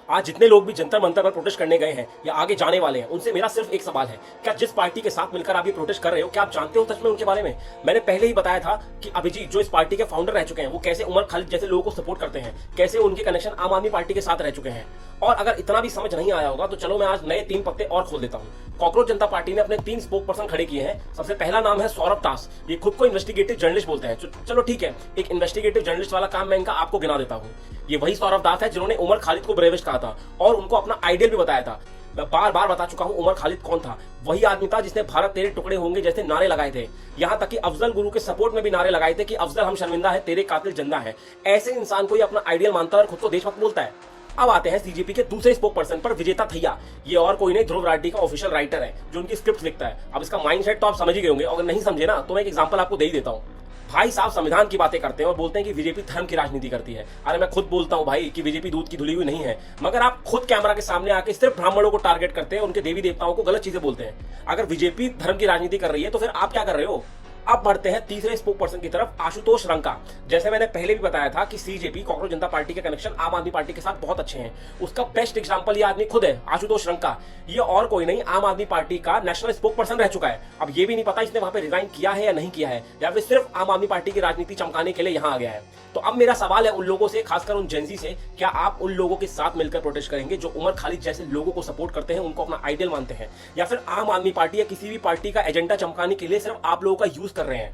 आज जितने लोग भी जंतर मंतर पर प्रोटेस्ट करने गए हैं या आगे जाने वाले हैं, उनसे मेरा सिर्फ एक सवाल है, क्या जिस पार्टी के साथ मिलकर आप ये प्रोटेस्ट कर रहे हो, क्या आप जानते हो सच में उनके बारे में? मैंने पहले ही बताया था कि अभिजीत जो इस पार्टी के फाउंडर रह चुके हैं, वो कैसे उमर खालिद जैसे लोगों को सपोर्ट करते हैं, कैसे उनके कनेक्शन आम आदमी पार्टी के साथ रह चुके हैं। और अगर इतना भी समझ नहीं आया होगा तो चलो मैं आज नए 3 पत्ते और खोल देता हूँ। कॉकरोच जनता पार्टी ने अपने 3 स्पोक पर्सन खड़े किए हैं। सबसे पहला नाम है सौरभ दास। ये खुद को इन्वेस्टिगेटिव जर्नलिस्ट बोलते हैं। चलो ठीक है, एक इन्वेस्टिगेटिव जर्नलिस्ट वाला काम मैं इनका आपको गिना देता हूँ। ये वही सौरभ दास है जिन्होंने उमर खालिद को ब्रेविस्ट कहा था और उनको अपना आइडियल भी बताया था। मैं बार बार बता चुका हूं उमर खालिद कौन था। वही आदमी था जिसने भारत तेरे टुकड़े होंगे जैसे नारे लगाए थे। यहां तक कि अफजल गुरु के सपोर्ट में भी नारे लगाए थे कि अफजल हम शर्मिंदा है, तेरे कातिल जिंदा है। ऐसे इंसान को ही अपना आइडियल मानता है और खुद को देशभक्त बोलता है। अब आते हैं सीजेपी के दूसरे स्पोक पर्सन पर, विजेता थैया। ये और कोई नहीं, ध्रुव राठी का ऑफिशियल राइटर है जो उनकी स्क्रिप्ट लिखता है। अब इसका माइंडसेट तो आप समझ ही गए होंगे, अगर नहीं समझे ना तो मैं एक एग्जांपल आपको दे ही देता हूँ। भाई साहब संविधान की बातें करते हैं और बोलते हैं कि बीजेपी धर्म की राजनीति करती है। अरे मैं खुद बोलता हूं भाई कि बीजेपी दूध की धुली हुई नहीं है, मगर आप खुद कैमरा के सामने आके सिर्फ ब्राह्मणों को टारगेट करते हैं, उनके देवी देवताओं को गलत चीजें बोलते हैं। अगर बीजेपी धर्म की राजनीति कर रही है तो फिर आप क्या कर रहे हो? अब बढ़ते हैं तीसरे स्पोक पर्सन की तरफ, आशुतोष रंका। जैसे मैंने पहले भी बताया था कि सीजेपी कॉकरोच जनता पार्टी के कनेक्शन आम आदमी पार्टी के साथ बहुत अच्छे हैं। उसका बेस्ट एग्जांपल ये आदमी खुद है, आशुतोष रंका। ये और कोई नहीं, आम आदमी पार्टी का नेशनल स्पोक पर्सन रह चुका है। अब ये भी नहीं पता इसने वहां पे रिजाइन किया है या नहीं किया है, या फिर सिर्फ आम आदमी पार्टी की राजनीति चमकाने के लिए यहां आ गया है। तो अब मेरा सवाल है उन लोगों से, खासकर उन जेंजी से, क्या आप उन लोगों के साथ मिलकर प्रोटेस्ट करेंगे जो उमर खालिद जैसे लोगों को सपोर्ट करते हैं, उनको अपना आइडियल मानते हैं, या फिर आम आदमी पार्टी या किसी भी पार्टी का एजेंडा चमकाने के लिए सिर्फ आप लोगों का यूज कर रहे हैं,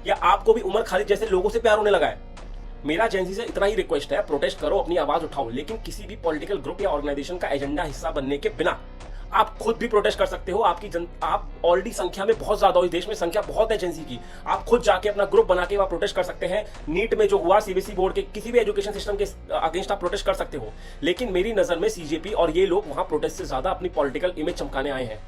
या आपको भी उमर खालिद जैसे लोगों से प्यार होने लगा है? मेरा जेंजी से इतना ही रिक्वेस्ट है, प्रोटेस्ट करो, अपनी आवाज उठाओ, लेकिन किसी भी पॉलिटिकल ग्रुप या ऑर्गेनाइजेशन का एजेंडा हिस्सा बनने के बिना। आप खुद भी प्रोटेस्ट कर सकते हो। आप ऑलरेडी संख्या में बहुत ज्यादा हो, इस देश में संख्या बहुत है जेंजी की। आप खुद जाके अपना ग्रुप बना के वहां प्रोटेस्ट कर सकते हैं। नीट में जो हुआ, सीबीएसई बोर्ड के किसी भी एजुकेशन सिस्टम के अगेंस्ट आप प्रोटेस्ट कर सकते हो। लेकिन मेरी नजर में सीजेपी और ये लोग वहां प्रोटेस्ट से ज्यादा अपनी पॉलिटिकल इमेज चमकाने आए हैं।